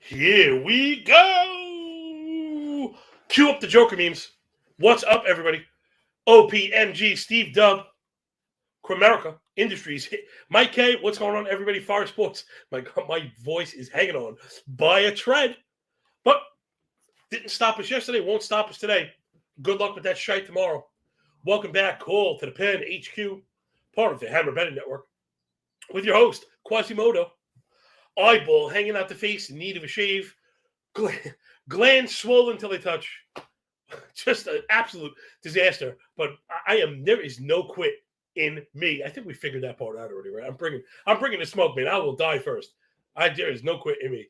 Here we go. Cue up the Joker memes. What's up, everybody? OPMG, Steve Dub, Cramerica Industries, Mike K. What's going on, everybody? Fire Sports. My voice is hanging on by a thread, but didn't stop us yesterday. Won't stop us today. Good luck with that shite tomorrow. Welcome back, Cole, to the Pen HQ, part of the Hammer Betting Network, with your host Quasimodo. Eyeball hanging out the face in need of a shave. Glands swollen until they touch. Just an absolute disaster. But there is no quit in me. I think we figured that part out already, right? I'm bringing the smoke, man. I will die first. There is no quit in me.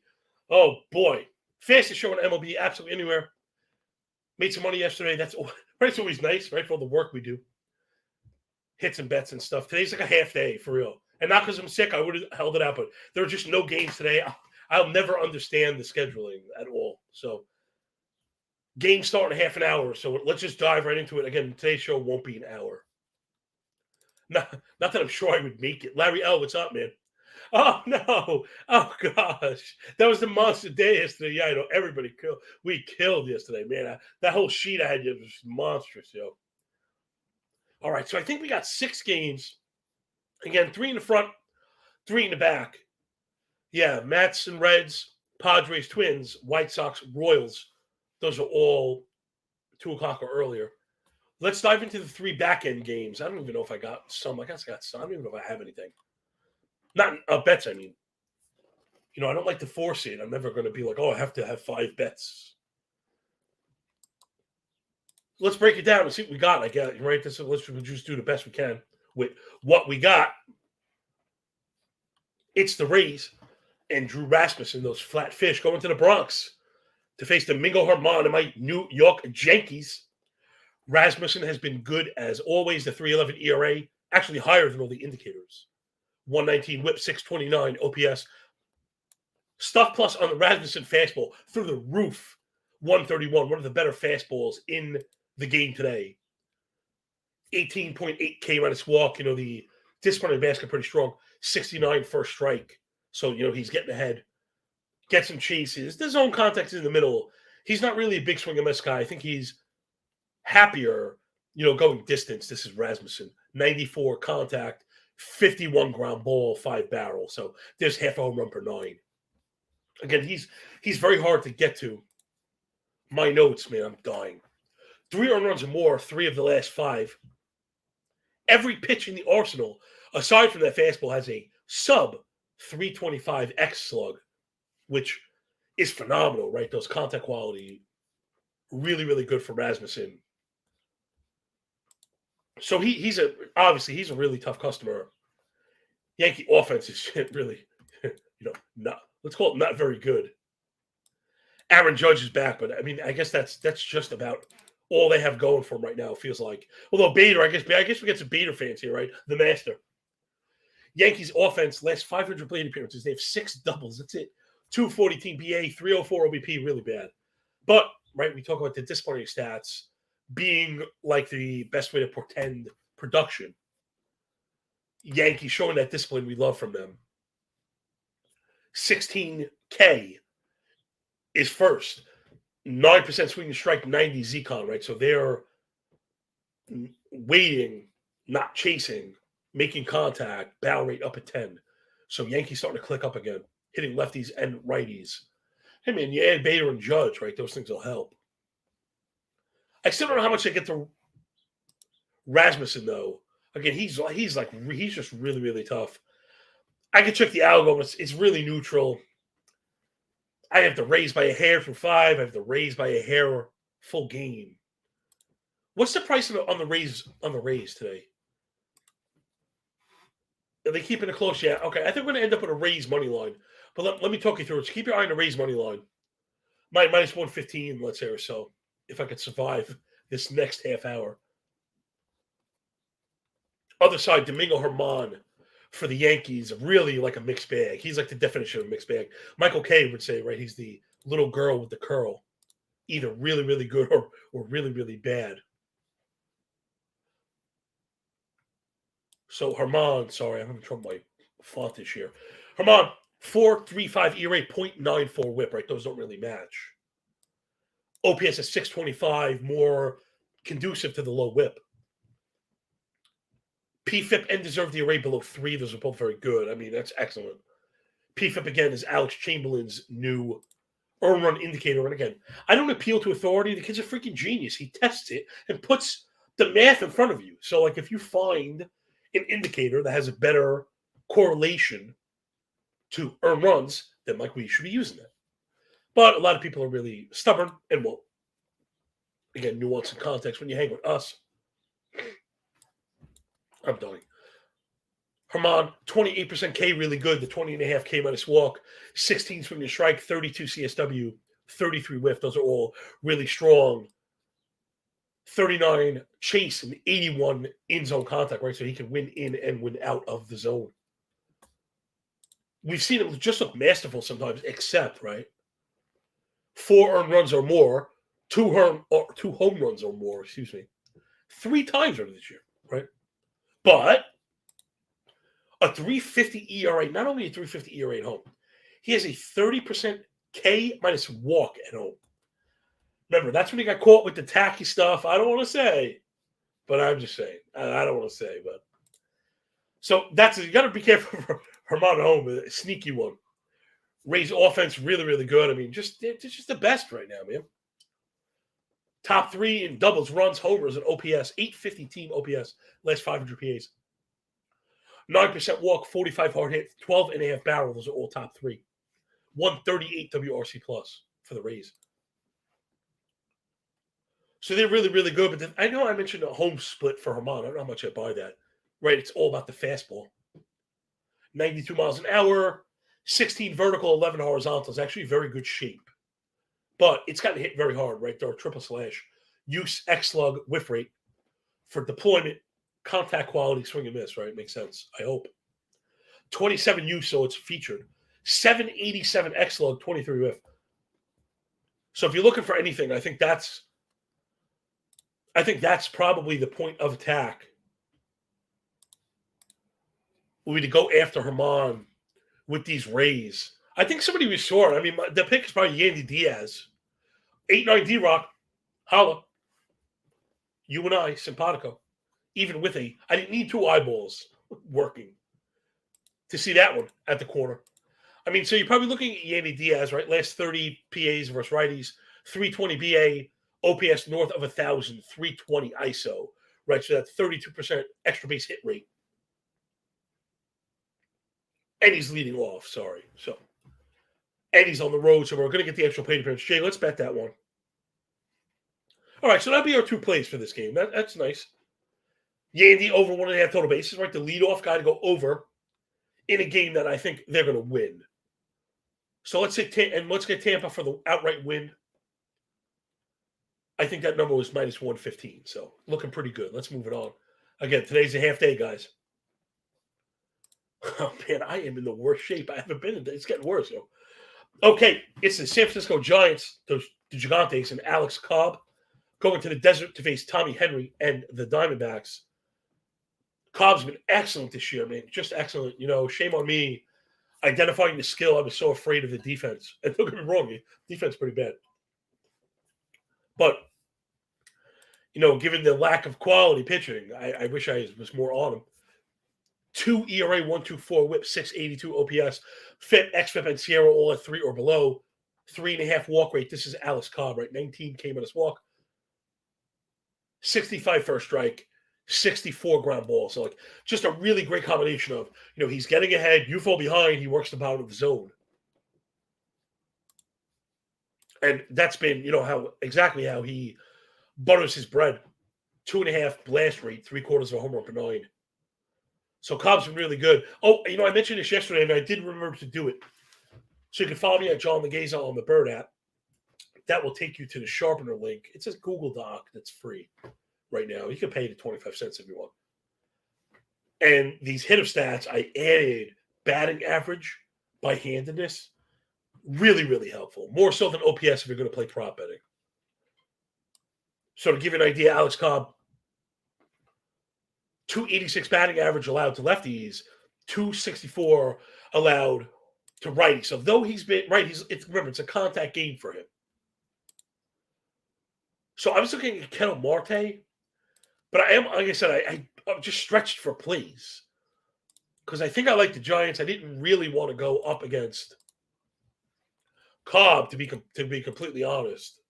Oh boy. Fastest show on MLB, absolutely anywhere. Made some money yesterday. That's always nice, right? For all the work we do. Hits and bets and stuff. Today's like a half day, for real. And not because I'm sick, I would have held it out, but there are just no games today. I'll never understand the scheduling at all. So, games start in half an hour. So, let's just dive right into it. Again, today's show won't be an hour. Not that I'm sure I would make it. Larry L., what's up, man? Oh, no. Oh, gosh. That was the monster day yesterday. Yeah, I know. Everybody killed. We killed yesterday, man. That whole sheet I had was monstrous, yo. All right, so I think we got 6 games. Again, 3 in the front, 3 in the back. Yeah, Mets and Reds, Padres, Twins, White Sox, Royals. Those are all 2 o'clock or earlier. Let's dive into the 3 back-end games. I don't even know if I got some. I guess I got some. I don't even know if I have anything. Not bets, I mean. You know, I don't like to force it. I'm never going to be like, oh, I have to have 5 bets. Let's break it down and see what we got. I guess, right? Let's just do the best we can with what we got. It's the Rays and Drew Rasmussen, those flat fish, going to the Bronx to face Domingo Germán and my New York Yankees. Rasmussen has been good as always. The 3.11 ERA, actually higher than all the indicators. 119 whip, 629 OPS. Stuff plus on the Rasmussen fastball through the roof. 131, one of the better fastballs in the game today. 18.8 K minus walk. You know, the discipline in the basket pretty strong. 69 first strike. So, you know, he's getting ahead. Get some chases. The zone contact is in the middle. He's not really a big swing and miss guy. I think he's happier, you know, going distance. This is Rasmussen. 94 contact, 51 ground ball, 5 barrel. So there's half a home run per 9. Again, he's very hard to get to. My notes, man, I'm dying. 3 earned runs or more, 3 of the last 5. Every pitch in the arsenal, aside from that fastball, has a sub 325 X slug, which is phenomenal, right? Those contact quality, really, really good for Rasmussen. So he's a really tough customer. Yankee offense is really, let's call it not very good. Aaron Judge is back, but I mean, I guess that's just about all they have going for them right now, it feels like. Although Bader, I guess we get some Bader fans here, right? The master. Yankees offense, last 500 plate appearances, they have 6 doubles. That's it. 240 team BA, 304 OBP, really bad. But, right, we talk about the disciplinary stats being like the best way to portend production. Yankees showing that discipline we love from them. 16K is first. 9% swing and strike, 90 Z-Con, right? So they're waiting, not chasing, making contact, barrel rate up at 10. So Yankees starting to click up again, hitting lefties and righties. Hey, man, you add Bader and Judge, right? Those things will help. I still don't know how much they get to Rasmussen, though. Again, he's just really, really tough. I can check the algo. It's really neutral. I have to raise by a hair for 5. I have to raise by a hair full game. What's the price on the Rays today? Are they keeping it close? Yeah. Okay. I think we're going to end up with a Rays money line. But let me talk you through it. So keep your eye on the Rays money line. Minus 115, let's say, or so, if I could survive this next half hour. Other side, Domingo Germán for the Yankees, really like a mixed bag. He's like the definition of a mixed bag. Michael K would say, right, he's the little girl with the curl. Either really, really good or really, really bad. So Germán, sorry, I'm having trouble with my font this year. Germán, .435 ERA, .94 whip, right? Those don't really match. OPS is 625, more conducive to the low whip. PFIP and deserved ERA below 3. Those are both very good. I mean, that's excellent. PFIP, again, is Alex Chamberlain's new earn run indicator. And again, I don't appeal to authority. The kid's a freaking genius. He tests it and puts the math in front of you. So, like, if you find an indicator that has a better correlation to earn runs, then, like, we should be using that. But a lot of people are really stubborn and won't. Again, nuance and context. When you hang with us, I'm dying. Herman, 28% K, really good. The 20.5 K minus walk, 16 swing and strike, 32 CSW, 33 whiff. Those are all really strong. 39 chase and 81 in-zone contact, right? So he can win in and win out of the zone. We've seen it just look masterful sometimes, except, right? 4 earned runs or more, 2 home runs or more, 3 times over this year, right? But a 3.50 ERA, not only a 3.50 ERA at home, he has a 30% K minus walk at home. Remember, that's when he got caught with the tacky stuff. I don't want to say, but I'm just saying. I don't want to say, but. So you got to be careful for Herman at home, a sneaky one. Ray's offense really, really good. I mean, it's just the best right now, man. Top 3 in doubles, runs, homers, and OPS. 850 team OPS, last 500 PAs. 9% walk, 45 hard hit, 12.5 barrel. Those are all top 3. 138 WRC plus for the Rays. So they're really, really good. But I know I mentioned a home split for Herman. I don't know how much I buy that. Right, it's all about the fastball. 92 miles an hour, 16 vertical, 11 horizontal. It's actually very good shape. But it's gotten hit very hard, right? There are triple slash. Use, X slug, whiff rate for deployment, contact quality, swing and miss, right? Makes sense, I hope. 27 use, so it's featured. 787 X slug, 23 whiff. So if you're looking for anything, I think that's probably the point of attack. Will be to go after Herman with these Rays. I think somebody we saw. I mean, the pick is probably Yandy Diaz. 8-9 D-Rock. Holla. You and I, simpatico. Even with I didn't need 2 eyeballs working to see that one at the corner. I mean, so you're probably looking at Yandy Diaz, right? Last 30 PAs versus righties. 320 BA, OPS north of 1,000, 320 ISO, right? So that's 32% extra base hit rate. And he's leading off, sorry. So, and he's on the road, so we're going to get the actual plate appearance. Jay, let's bet that one. All right, so that'll be our 2 plays for this game. That's nice. Yandy over 1.5 total bases, right? The leadoff guy to go over in a game that I think they're going to win. So let's say, let's get Tampa for the outright win. I think that number was minus 115, so looking pretty good. Let's move it on. Again, today's a half day, guys. Oh, man, I am in the worst shape I haven't been in. It's getting worse. Okay, it's the San Francisco Giants, the Gigantes, and Alex Cobb going to the desert to face Tommy Henry and the Diamondbacks. Cobb's been excellent this year, man. Just excellent. Shame on me identifying the skill. I was so afraid of the defense. And don't get me wrong, defense is pretty bad. But, given the lack of quality pitching, I wish I was more on him. 2 ERA, 1.24 whip, 682 OPS, FIP, XFIP, and Sierra all at 3 or below. 3.5 walk rate. This is Alex Cobb, right? 19 K minus walk. 65 first strike, 64 ground ball. So, just a really great combination of, he's getting ahead, you fall behind, he works the bottom of the zone. And that's been, exactly how he butters his bread. 2.5 blast rate, 3/4 of a home run per 9. So Cobb's been really good. Oh, I mentioned this yesterday, and I did remember to do it. So you can follow me at John Laghezza on the Bird app. That will take you to the Sharpener link. It's a Google Doc that's free right now. You can pay the 25 cents if you want. And these hitter stats, I added batting average by handedness. Really, really helpful. More so than OPS if you're going to play prop betting. So to give you an idea, Alex Cobb, 286 batting average allowed to lefties, 264 allowed to righty. So though he's been right, remember it's a contact game for him. So I was looking at Ketel Marte, but I am, like I said, I'm just stretched for plays because I think I like the Giants. I didn't really want to go up against Cobb to be completely honest.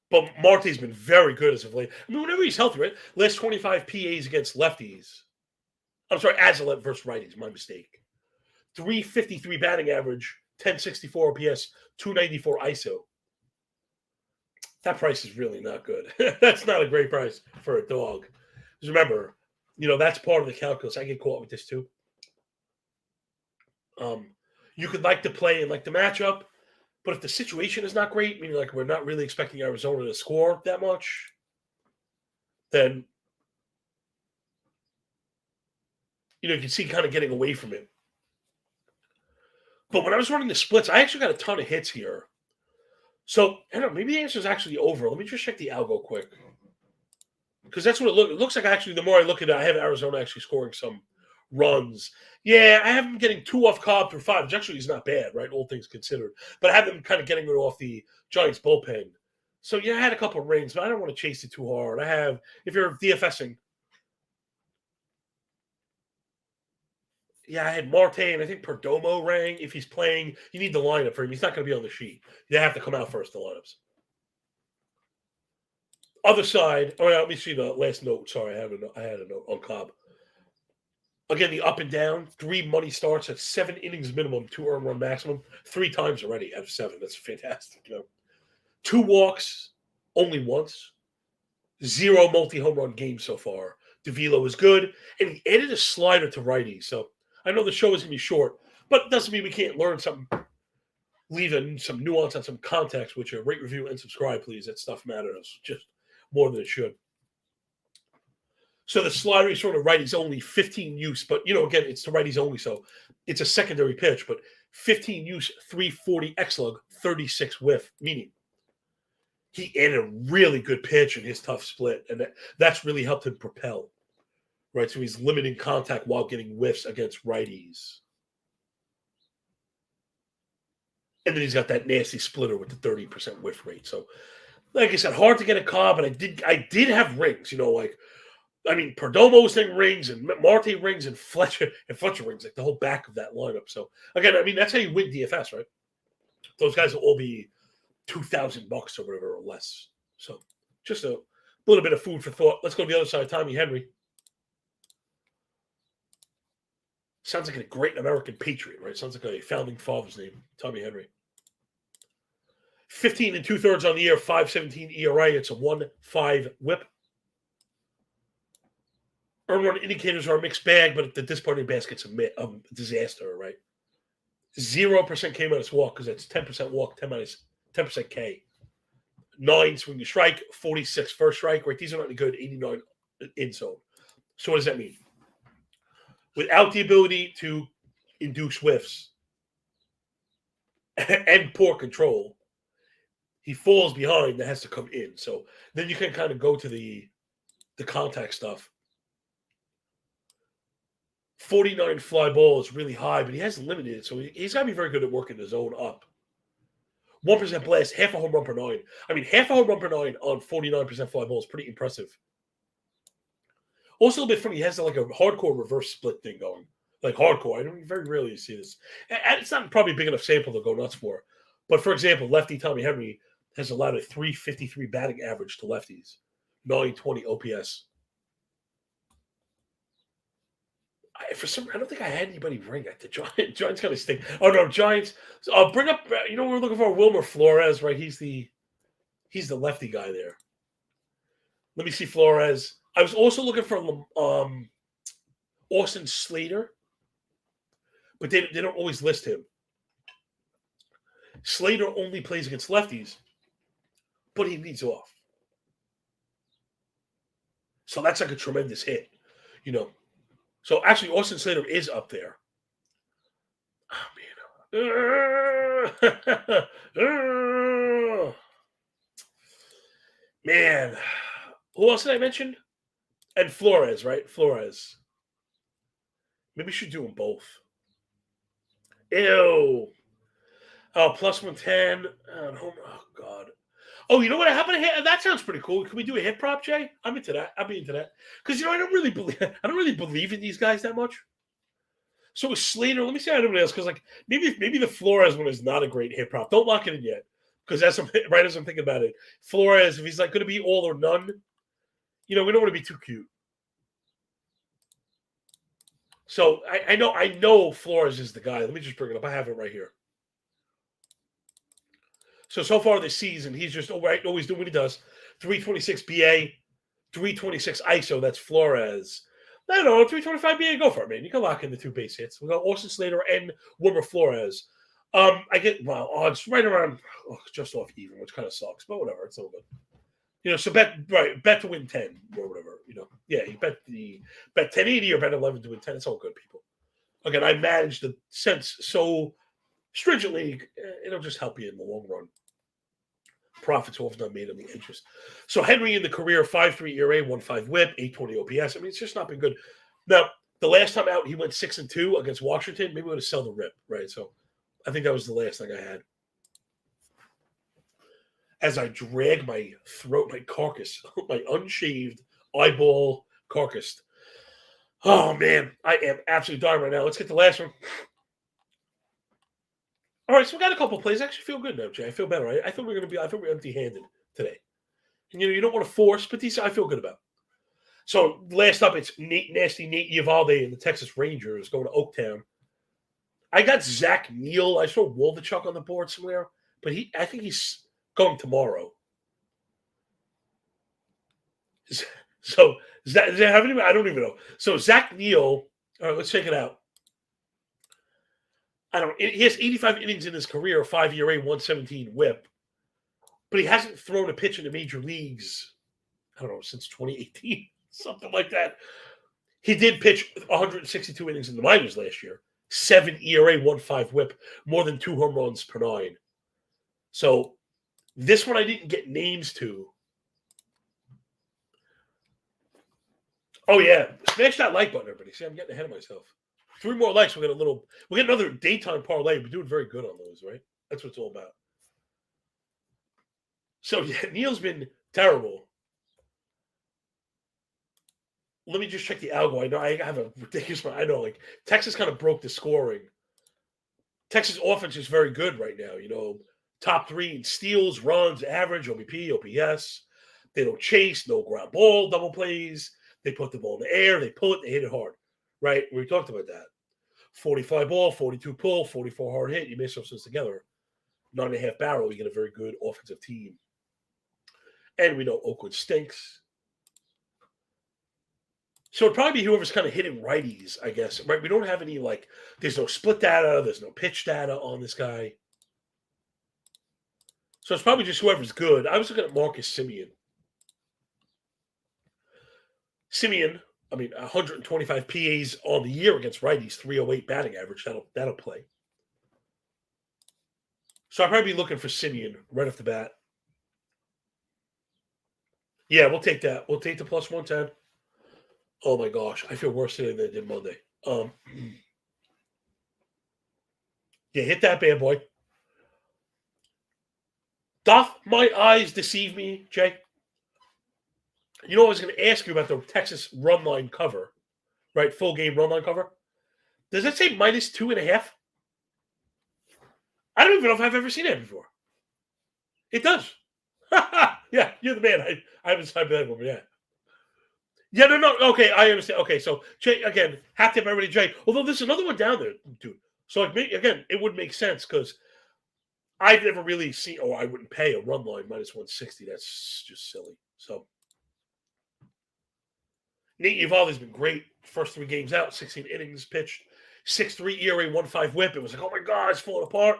But Marte's been very good as of late. I mean, whenever he's healthy, right? Last 25 PAs against lefties. I'm sorry, as a left versus righties. My mistake. 353 batting average, 1064 OPS, 294 ISO. That price is really not good. That's not a great price for a dog. Because remember, that's part of the calculus. I get caught with this too. You could like to play and like the matchup, but if the situation is not great, meaning like we're not really expecting Arizona to score that much, then you can see kind of getting away from it. But when I was running the splits, I actually got a ton of hits here. So, I don't know, maybe the answer is actually over. Let me just check the algo quick. Because that's what it looks like. Actually, the more I look at it, I have Arizona actually scoring some runs. Yeah, I have them getting 2 off Cobb through 5, which actually is not bad, right? All things considered. But I have them kind of getting it off the Giants bullpen. So, yeah, I had a couple of rings, but I don't want to chase it too hard. If you're DFSing, I had Marte, and I think Perdomo rang. If he's playing, you need the lineup for him. He's not going to be on the sheet. You have to come out first, the lineups. Other side, let me see the last note. Sorry, I had a note on Cobb. Again, the up and down, 3 money starts at 7 innings minimum, 2 earned run maximum, 3 times already out of 7. That's fantastic. 2 walks, only once. 0 multi-home run games so far. DeVilo is good, and he added a slider to righty. So I know the show is going to be short, but it doesn't mean we can't learn something, leave in some nuance and some context, which are rate, review, and subscribe, please. That stuff matters just more than it should. So the slider is sort of righties only, 15 use, but again, it's the righties only, so it's a secondary pitch, but 15 use, 340 X-lug, 36 whiff, meaning he added a really good pitch in his tough split, and that's really helped him propel, right? So he's limiting contact while getting whiffs against righties. And then he's got that nasty splitter with the 30% whiff rate. So, like I said, hard to get a Cobb, but I did have rings, Perdomo's thing rings and Marte rings and Fletcher rings, like the whole back of that lineup. So again, that's how you win DFS, right? Those guys will all be $2,000 or whatever or less. So just a little bit of food for thought. Let's go to the other side. Tommy Henry. Sounds like a great American patriot, right? Sounds like a founding father's name, Tommy Henry. 15 2/3 on the year, 5.17 ERA. It's a 1.5 whip. Earned run indicators are a mixed bag, but the disappointing basket's a disaster, right? 0% K minus walk because that's 10% walk, 10% K. 9 swing to strike, 46 first strike, right? These are not any good, 89 in zone. So what does that mean? Without the ability to induce whiffs and poor control, he falls behind that has to come in. So then you can kind of go to the contact stuff. 49 fly ball is really high, but he has limited it, so he's got to be very good at working the zone up. 1% blast, half a home run per 9. Half a home run per 9 on 49% fly ball is pretty impressive. Also, a bit funny, he has like a hardcore reverse split thing going. Like hardcore. I don't very rarely see this. And it's not probably a big enough sample to go nuts for. But for example, lefty Tommy Henry has allowed a 353 batting average to lefties, 920 OPS. I don't think I had anybody ring at the Giants. Kind of stink. Oh no, Giants. So I'll bring up. We're looking for Wilmer Flores, right? He's the lefty guy there. Let me see Flores. I was also looking for Austin Slater, but they don't always list him. Slater only plays against lefties, but he leads off. So that's like a tremendous hit, So actually, Austin Slater is up there. Oh, man. Who else did I mention? And Flores, right? Flores. Maybe we should do them both. Ew. Oh, plus 110. Oh, God. Oh, you know what happened to hit? That sounds pretty cool. Can we do a hit prop, Jay? I'm into that. I'll be into that. Because I don't really believe in these guys that much. So with Slater, let me see how anybody else, because maybe the Flores one is not a great hit prop. Don't lock it in yet. Because as I'm thinking about it, Flores, if he's going to be all or none, we don't want to be too cute. So I know Flores is the guy. Let me just bring it up. I have it right here. So far this season, he's just always doing what he does. 326 BA, 326 ISO. That's Flores. I don't know, 325 BA. Go for it, man. You can lock in the 2 base hits. We got Austin Slater and Wilmer Flores. Odds right around just off even, which kind of sucks, but whatever. It's all good. So bet to win 10 or whatever. Yeah, you bet 1080 or bet 11 to win 10. It's all good, people. Again, I manage the sense so stringently, it'll just help you in the long run. Profits often not made on the interest. So Henry in the career, 5.3 ERA, 1.5 WHIP, 820 OPS. I mean, it's just not been good. Now, the last time out, he went 6-2 against Washington. Maybe we're going to sell the rip, right? So I think that was the last thing I had. As I drag my throat, my carcass, my unshaved eyeball carcass. Oh, man, I am absolutely dying right now. Let's get the last one. All right, so we got a couple plays. I actually feel good now, Jay. I feel better. I thought we were empty-handed today. And you don't want to force, but these I feel good about. So last up, it's Nasty Nate Eovaldi and the Texas Rangers going to Oaktown. I got Zach Neal. I saw Woldichuk on the board somewhere, but I think he's going tomorrow. So does that have any? I don't even know. So Zach Neal. All right, let's check it out. He has 85 innings in his career, 5 ERA, 117 WHIP, but he hasn't thrown a pitch in the major leagues. I don't know, since 2018, something like that. He did pitch 162 innings in the minors last year, 7 ERA, 1.5 WHIP, more than 2 home runs per 9. So this one I didn't get names to. Oh yeah, smash that like button, everybody. See, I'm getting ahead of myself. 3 more likes. We'll get another daytime parlay. We're doing very good on those, right? That's what it's all about. So yeah, Neal's been terrible. Let me just check the algo. I know I have a ridiculous one. I know, Texas kind of broke the scoring. Texas offense is very good right now. Top 3 in steals, runs, average, OBP, OPS. They don't chase, no ground ball, double plays. They put the ball in the air. They pull it. They hit it hard. Right? We talked about that. 45 ball, 42 pull, 44 hard hit. You mix those together. 9.5 barrel. You get a very good offensive team. And we know Oakland stinks. So it'd probably be whoever's kind of hitting righties, I guess. Right? We don't have any, there's no split data. There's no pitch data on this guy. So it's probably just whoever's good. I was looking at Marcus Semien. 125 PAs on the year against righties, 308 batting average. That'll play. So I'll probably be looking for Semien right off the bat. Yeah, we'll take that. We'll take the plus 110. Oh my gosh, I feel worse today than I did Monday. Yeah, hit that bad boy. Doth my eyes deceive me, Jay? I was going to ask you about the Texas run line cover, right? Full game run line cover. Does that say -2.5? I don't even know if I've ever seen that before. It does. Yeah, you're the man. I haven't signed that one yet. Yeah, no. Okay, I understand. Okay, so Jay, again, have to have everybody, Jay. Although there's another one down there, dude. So again, it would make sense because I've never really seen. Oh, I wouldn't pay a run line -160. That's just silly. So Nate Eovaldi's been great. First 3 games out, 16 innings pitched, 6.3 ERA, 1.5 WHIP. It was like, oh my God, it's falling apart.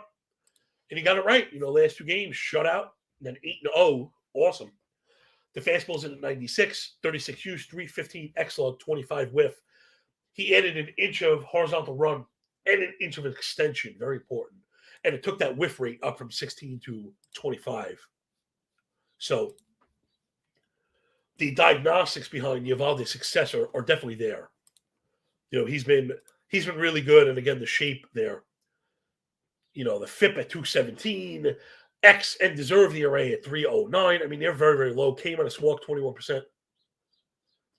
And he got it right. Last 2 games, shutout, and then 8-0. Awesome. The fastball's in at 96, 36 use, 315 X-log, 25 whiff. He added an inch of horizontal run and an inch of extension. Very important. And it took that whiff rate up from 16 to 25. So the diagnostics behind Eovaldi's success are definitely there. He's been He's been really good. And again, the shape there. The FIP at 217, X and deserve the array at 309. I mean, they're very, very low. Came on a walk 21%,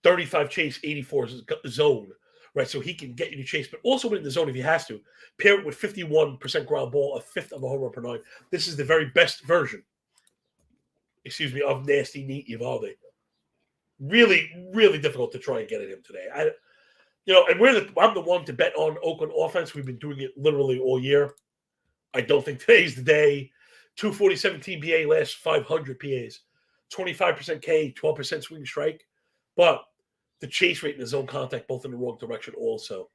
35 chase, 84 zone, right? So he can get you to chase, but also win the zone if he has to. Pair it with 51% ground ball, a fifth of a home run per 9. This is the very best version, of nasty, neat Evaldi. Really, really difficult to try and get at him today. And I'm the one to bet on Oakland offense. We've been doing it literally all year. I don't think today's the day. 247 TBA, last 500 PAs, 25% K, 12% swing strike. But the chase rate and the zone contact both in the wrong direction also.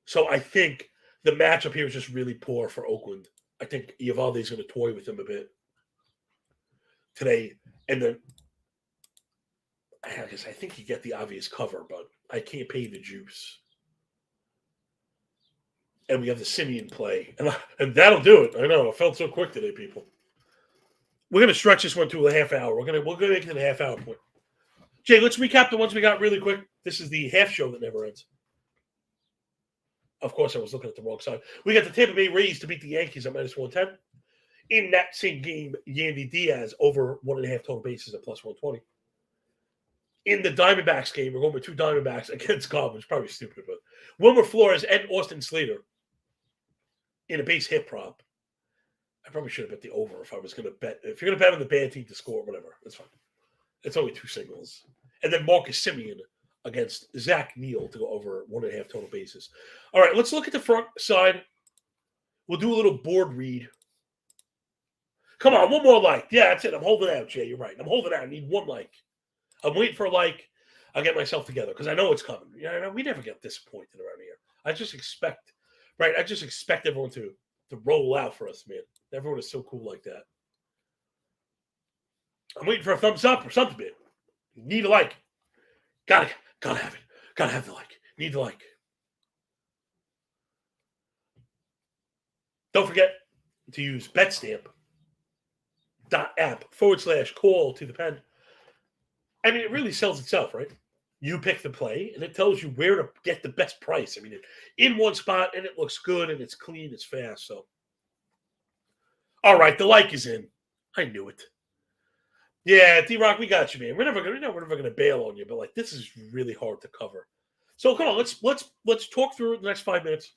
So I think the matchup here is just really poor for Oakland. I think Evaldi's going to toy with him a bit today. And then I think you get the obvious cover, but I can't pay the juice. And we have the Simeon play. And that'll do it. I know. It felt so quick today, people. We're going to stretch this one to a half hour. We're going to make it a half hour point. Jay, let's recap the ones we got really quick. This is the half show that never ends. Of course, I was looking at the wrong side. We got the Tampa Bay Rays to beat the Yankees at minus 110. In that same game, Yandy Diaz over 1.5 total bases at plus 120. In the Diamondbacks game, we're going with 2 Diamondbacks against Cubs. It's probably stupid, but Wilmer Flores and Austin Slater in a base hit prop. I probably should have bet the over if I was going to bet. If you're going to bet on the bad team to score, whatever, that's fine. It's only 2 singles. And then Marcus Semien against Zach Neal to go over 1.5 total bases. All right, let's look at the front side. We'll do a little board read. Come on, one more like. Yeah, that's it. I'm holding out, Jay. You're right. I'm holding out. I need 1 like. I'm waiting for a like. I'll get myself together because I know it's coming. We never get disappointed around here. I just expect everyone to roll out for us, man. Everyone is so cool like that. I'm waiting for a thumbs up or something, man. Need a like. Gotta have it. Gotta have the like. Need the like. Don't forget to use betstamp.app/call to the pen. I mean, it really sells itself, right? You pick the play, and it tells you where to get the best price. I mean, in one spot, and it looks good, and it's clean, it's fast. So, all right, the like is in. I knew it. Yeah, D-Rock, we got you, man. We're never gonna bail on you, but this is really hard to cover. So come on, let's talk through the next 5 minutes.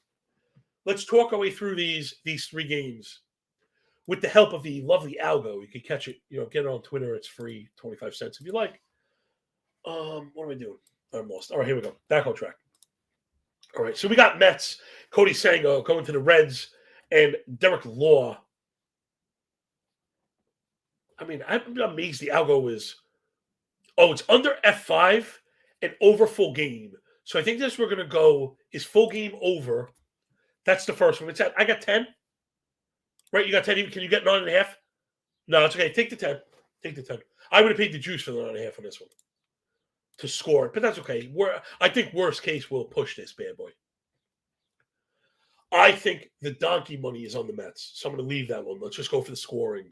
Let's talk our way through these 3 games with the help of the lovely algo. You can catch it, get it on Twitter. It's free, 25 cents if you like. What am I doing? I'm lost. All right, here we go. Back on track. All right, so we got Mets, Cody Sango going to the Reds, and Derek Law. I mean, I'm amazed the algo is. Oh, it's under F5 and over full game. So I think this we're going to go is full game over. That's the first one. I got 10. Right, you got 10. Can you get 9.5? No, it's okay. Take the 10. Take the 10. I would have paid the juice for the 9.5 on this one to score it, but that's okay. I think worst case we'll push this bad boy. I think the donkey money is on the Mets, so I'm going to leave that one. Let's just go for the scoring.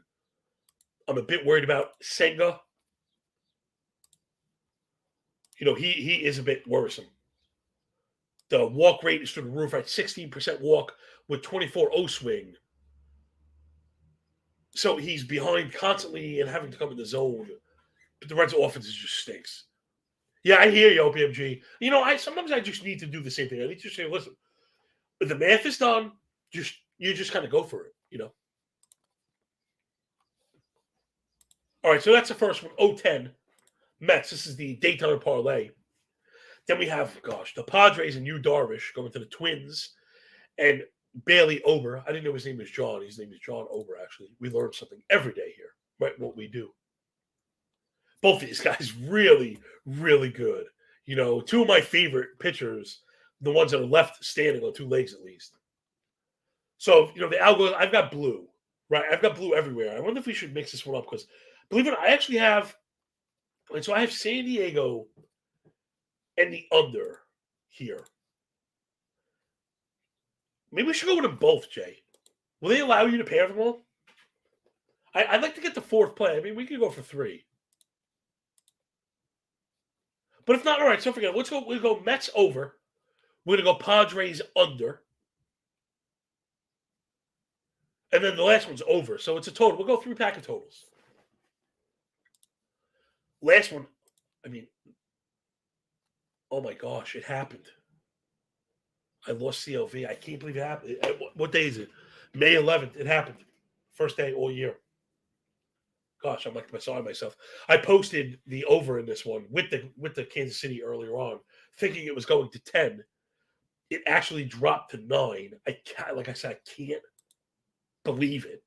I'm a bit worried about Senga. He is a bit worrisome. The walk rate is through the roof at 16% walk with 24 O swing. So he's behind constantly and having to come in the zone. But the Reds' offense just stinks. Yeah, I hear you, OPMG. Sometimes I just need to do the same thing. I need to say, listen, if the math is done, you just kind of go for it, All right, so that's the first one. 0-10 Mets. This is the daytime parlay. Then we have, the Padres and Yu Darvish going to the Twins. And Bailey Ober. I didn't know his name was John. His name is John Ober, actually. We learn something every day here, right? What we do. Both of these guys really, really good. 2 of my favorite pitchers, the ones that are left standing on 2 legs at least. So, the algo, I've got blue, right? I've got blue everywhere. I wonder if we should mix this one up because, believe it or not, I actually have, so I have San Diego and the under here. Maybe we should go with them both, Jay. Will they allow you to pair them all? I'd like to get the 4th play. I mean, we could go for 3. But if not, all right, so forget it. Let's go. We'll go Mets over. We're going to go Padres under. And then the last one's over. So it's a total. We'll go 3-pack of totals. Last one, I mean, oh my gosh, it happened. I lost CLV. I can't believe it happened. What day is it? May 11th. It happened. First day all year. Gosh, I'm like beside myself. I posted the over in this one with the Kansas City earlier on, thinking it was going to 10. It actually dropped to 9. Like I said, I can't believe it.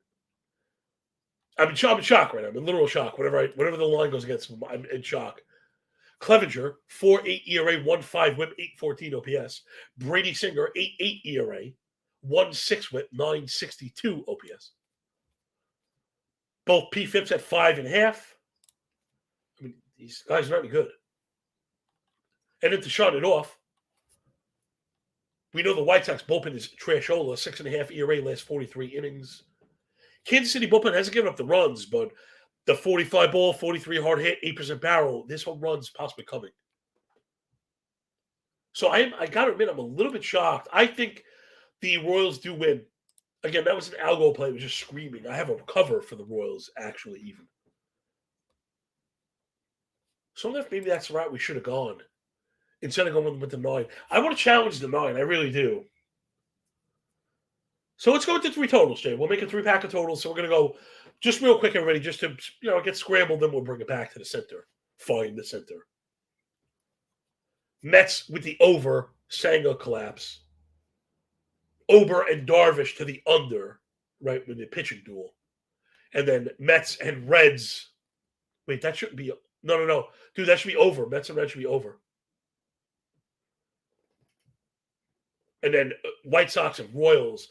I'm in shock right now. I'm in literal shock. Whenever the line goes against them, I'm in shock. Clevenger, 4.8 ERA, 1.5 whip, 8.14 OPS. Brady Singer, 8.8 ERA, 1.6 whip, 9.62 OPS. Both PFIPs at 5.5. I mean, these guys are very good. And then to shut it off, we know the White Sox bullpen is trashola, 6.5 ERA, last 43 innings. Kansas City bullpen hasn't given up the runs, but the 45 ball, 43 hard hit, 8% barrel, this home run's possibly coming. So I got to admit, I'm a little bit shocked. I think the Royals do win. Again, that was an algo play. It was just screaming. I have a cover for the Royals, actually, even. So maybe that's the route we should have gone instead of going with the 9. I want to challenge the 9. I really do. So let's go into 3 totals, Jay. We'll make a 3-pack of totals. So we're going to go just real quick, everybody, just to get scrambled. Then we'll bring it back to the center. Find the center. Mets with the over, Senga collapse. Ober and Darvish to the under, right, with the pitching duel. And then Mets and Reds. Wait, that shouldn't be. No. Dude, that should be over. Mets and Reds should be over. And then White Sox and Royals.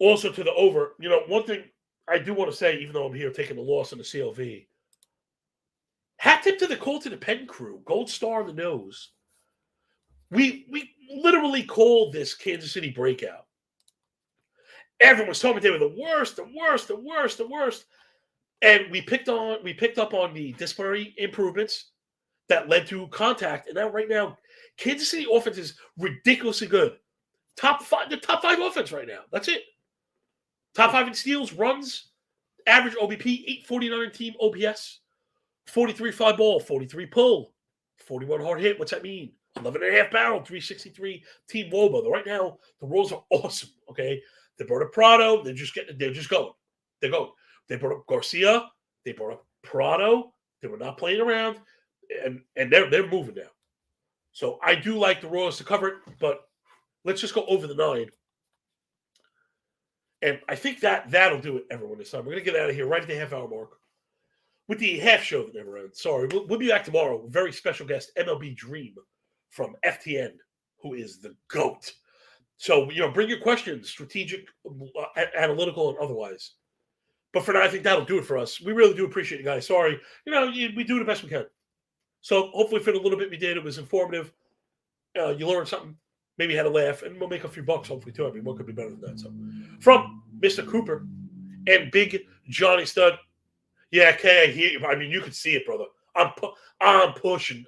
Also to the over. One thing I do want to say, even though I'm here taking the loss in the CLV, hat tip to the Call to the Pen crew. Gold star on the nose. We literally called this Kansas City breakout. Everyone was telling me they were the worst. And we picked up on the disciplinary improvements that led to contact. And now, right now, Kansas City offense is ridiculously good. The top 5 offense right now. That's it. Top 5 in steals, runs, average OBP, 849 team OPS, 43 fly ball, 43 pull, 41 hard hit. What's that mean? 11.5 barrel, 363 team WOBA. Right now, the Royals are awesome. Okay, they brought up Prado. They're just going. They're going. They brought up Garcia. They brought up Prado. They were not playing around, and they're moving now. So I do like the Royals to cover it, but let's just go over the 9. And I think that'll do it, everyone, this time. We're going to get out of here right at the half-hour mark with the half show that never ends. Sorry, we'll be back tomorrow. Very special guest, MLB Dream from FTN, who is the GOAT. So, bring your questions, strategic, analytical, and otherwise. But for now, I think that'll do it for us. We really do appreciate you guys. Sorry. We do the best we can. So hopefully for the little bit we did, it was informative. You learned something. Maybe had a laugh, and we'll make a few bucks, hopefully, too. I mean, what could be better than that? So, from Mr. Cooper and Big Johnny Stud. Yeah, Kay, you can see it, brother. I'm pushing,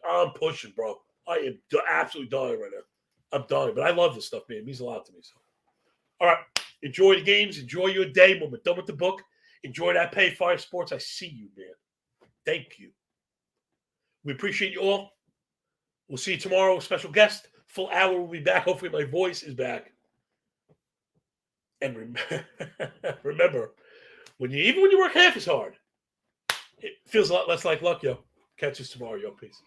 bro. I am absolutely dying right now. I'm dying, but I love this stuff, man. It means a lot to me. So, all right, enjoy the games. Enjoy your day. When we're done with the book, enjoy that Pay 5 Sports. I see you, man. Thank you. We appreciate you all. We'll see you tomorrow. Special guest. Full hour will be back. Hopefully my voice is back. And remember, even when you work half as hard, it feels a lot less like luck, yo. Catch us tomorrow, yo. Peace.